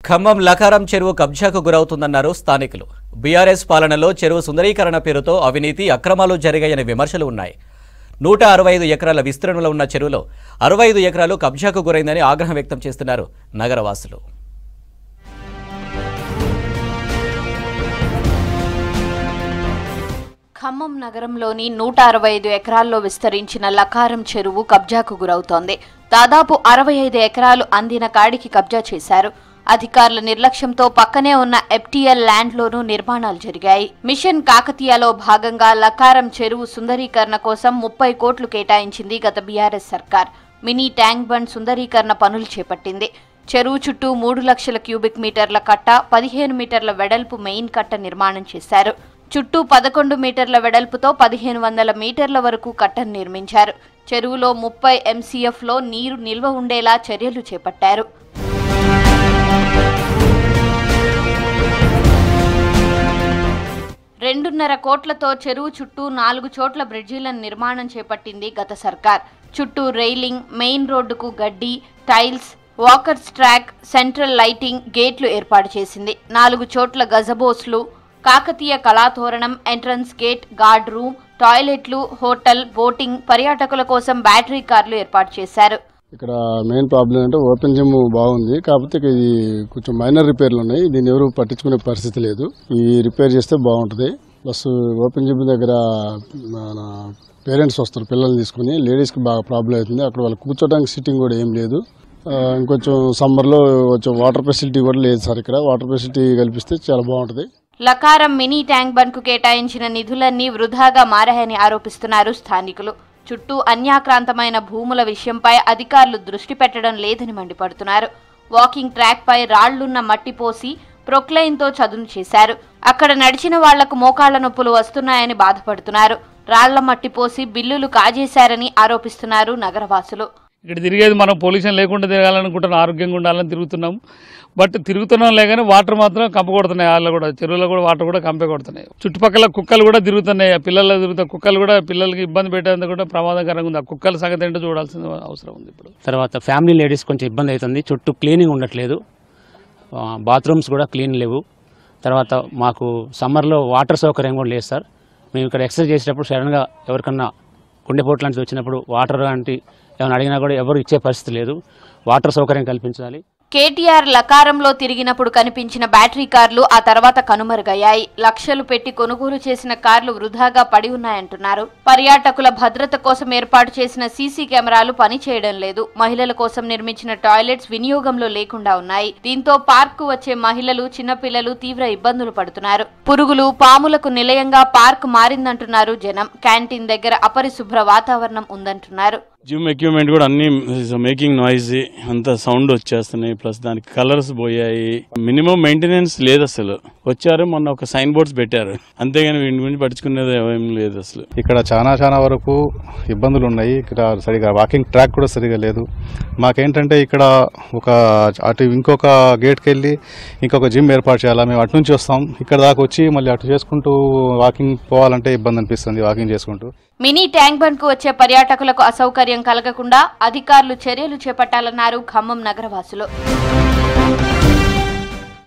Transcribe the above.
ఖమ్మం లకారం చెరువు కబ్జాకు గురవుతుందన్నారు స్థానికులు. బీఆర్ఎస్ పాలనలో చెరువు సుందరీకరణ పేరుతో అవినీతి అక్రమాలు జరిగాయనే విమర్శలు ఉన్నాయి. 165 ఎకరాల విస్తీర్ణంలో ఉన్న చెరువులో 65 ఎకరాలు కబ్జాకు గురైందని ఆగ్రహం వ్యక్తం చేస్తున్నారు నగరవాసులు. ఖమ్మం నగరంలోని 165 ఎకరాల్లో విస్తరించిన లకారం చెరువు కబ్జాకు గురవుతోంది. దాదాపు 65 ఎకరాలు అందిన కాడికి కబ్జా చేశారు. అధికారుల నిర్లక్ష్యంతో పక్కనే ఉన్న ఎఫ్టీఎల్ ల్యాండ్లోనూ నిర్మాణాలు జరిగాయి. మిషన్ కాకతీయలో భాగంగా లకారం చెరువు సుందరీకరణ కోసం 30 కోట్లు కేటాయించింది గత బీఆర్ఎస్ సర్కార్. మినీ ట్యాంక్ బండ్ సుందరీకరణ పనులు చేపట్టింది. చెరువు చుట్టూ 3 లక్షల క్యూబిక్ మీటర్ల కట్ట, 15 మీటర్ల వెడల్పు మెయిన్ కట్ట నిర్మాణం చేశారు. చుట్టూ 11 మీటర్ల వెడల్పుతో 1500 మీటర్ల వరకు కట్టను నిర్మించారు. చెరువులో 30 MCFలో నీరు నిల్వ ఉండేలా చర్యలు చేపట్టారు. 2.5 కోట్లతో చెరువు చుట్టూ 4 చోట్ల బ్రిడ్జిలను నిర్మాణం చేపట్టింది గత సర్కార్. చుట్టూ రైలింగ్, మెయిన్ రోడ్డుకు గడ్డి, tiles, walkers track, central lighting, గేట్లు ఏర్పాటు చేసింది. 4 చోట్ల గజబోస్లు, Kakatiya Kalathoranam, entrance gate, guard room, టాయిలెట్లు, హోటల్, బోటింగ్, పర్యాటకుల కోసం బ్యాటరీ కార్లు ఏర్పాటు చేశారు. ఇక్కడ మెయిన్ ప్రాబ్లం అంటే ఓపెన్ జిమ్ బాగుంది, కాకపోతే ఇది కొంచెం మైనర్ రిపేర్లు ఉన్నాయి. దీన్ని ఎవరు పట్టించుకునే పరిస్థితి లేదు. ఇవి రిపేర్ చేస్తే బాగుంటుంది. ప్లస్ ఓపెన్ జిమ్ దగ్గర మన పేరెంట్స్ వస్తారు పిల్లల్ని తీసుకుని, లేడీస్కి బాగా ప్రాబ్లం అవుతుంది. అక్కడ వాళ్ళు కూర్చోడానికి సిట్టింగ్ కూడా ఏం లేదు. ఇంకొంచెం సమ్మర్లో కొంచెం వాటర్ ఫెసిలిటీ కూడా లేదు సార్. ఇక్కడ వాటర్ ఫెసిలిటీ కల్పిస్తే చాలా బాగుంటుంది. లకారం మినీ ట్యాంక్ బండ్కు కేటాయించిన నిధులన్నీ వృధాగా మారాయని ఆరోపిస్తున్నారు స్థానికులు. చుట్టూ అన్యాక్రాంతమైన భూముల విషయంపై అధికారులు దృష్టి పెట్టడం లేదని మండిపడుతున్నారు. వాకింగ్ ట్రాక్ పై రాళ్లున్న మట్టి పోసి ప్రొక్లైన్తో చదును చేశారు. అక్కడ నడిచిన వాళ్లకు మోకాళ్ల నొప్పులు వస్తున్నాయని బాధపడుతున్నారు. రాళ్ల మట్టి పోసి బిల్లులు కాజేశారని ఆరోపిస్తున్నారు నగరవాసులు. ఇక్కడ తిరిగేది మనం పొల్యూషన్ లేకుండా తిరగాలనుకుంటున్నాం, ఆరోగ్యంగా ఉండాలని తిరుగుతున్నాం. బట్ తిరుగుతున్నాం లేకని వాటర్ మాత్రం కంప కొడుతున్నాయి. వాళ్ళు కూడా చెరువులో కూడా వాటర్ కూడా కంపే కొడుతున్నాయి. చుట్టుపక్కల కుక్కలు కూడా తిరుగుతున్నాయి. పిల్లలు తిరుగుతాయి. కుక్కలు కూడా పిల్లలకి ఇబ్బంది పెట్టేందుకు కూడా ప్రమాదకరంగా ఉంది. ఆ కుక్కల సంగతి ఏంటో చూడాల్సిన అవసరం ఉంది. ఇప్పుడు తర్వాత ఫ్యామిలీ లేడీస్ కొంచెం ఇబ్బంది అవుతుంది. చుట్టూ క్లీనింగ్ ఉండట్లేదు, బాత్రూమ్స్ కూడా క్లీన్ లేవు. తర్వాత మాకు సమ్మర్లో వాటర్ సౌకర్యం కూడా లేదు సార్. మేము ఇక్కడ ఎక్సర్సైజ్ చేసేటప్పుడు సడన్గా ఎవరికన్నా గుండెపోటు లాంటివి వచ్చినప్పుడు వాటర్ లాంటి ఏమైనా అడిగినా కూడా ఎవరు ఇచ్చే పరిస్థితి లేదు. వాటర్ సౌకర్యం కల్పించాలి. కేటీఆర్ లకారంలో తిరిగినప్పుడు కనిపించిన బ్యాటరీ కార్లు ఆ తర్వాత కనుమరుగయ్యాయి. లక్షలు పెట్టి కొనుగోలు చేసిన కార్లు వృధాగా పడి ఉన్నాయంటున్నారు. పర్యాటకుల భద్రత కోసం ఏర్పాటు చేసిన సీసీ కెమెరాలు పనిచేయడం లేదు. మహిళల కోసం నిర్మించిన టాయిలెట్స్ వినియోగంలో లేకుండా ఉన్నాయి. దీంతో పార్కు వచ్చే మహిళలు, చిన్నపిల్లలు తీవ్ర ఇబ్బందులు పడుతున్నారు. పురుగులు, పాములకు నిలయంగా పార్క్ మారిందంటున్నారు జనం. క్యాంటీన్ దగ్గర అపరిశుభ్ర వాతావరణం ఉందంటున్నారు. జిమ్ ఎక్విప్మెంట్ కూడా అన్ని మేకింగ్ నాయిస్, అంత సౌండ్ వచ్చేస్తున్నాయి. ప్లస్ దానికి కలర్స్ పోయాయి. మినిమం మెయింటెనెన్స్ లేదు అసలు. వచ్చారు మొన్న ఒక సైన్ బోర్డ్స్ పెట్టారు, అంతేగాని వీటి గురించి పట్టించుకునేది ఏం లేదు అసలు. ఇక్కడ చాలా వరకు ఇబ్బందులు ఉన్నాయి. ఇక్కడ సరిగా వాకింగ్ ట్రాక్ కూడా సరిగా లేదు. మాకేంటంటే ఇక్కడ ఒక అటు ఇంకొక గేట్కి వెళ్ళి ఇంకొక జిమ్ ఏర్పాటు చేయాలా. మేము అటు నుంచి వస్తాం, ఇక్కడ దాకా వచ్చి మళ్ళీ అటు చేసుకుంటూ వాకింగ్ పోవాలంటే ఇబ్బంది అనిపిస్తుంది వాకింగ్ చేసుకుంటూ. మినీ ట్యాంక్ బండ్ కు వచ్చే పర్యాటకులకు అసౌకర్యం కలగకుండా అధికారులు చర్యలు చేపట్టాలన్నారు ఖమ్మం నగరవాసులు.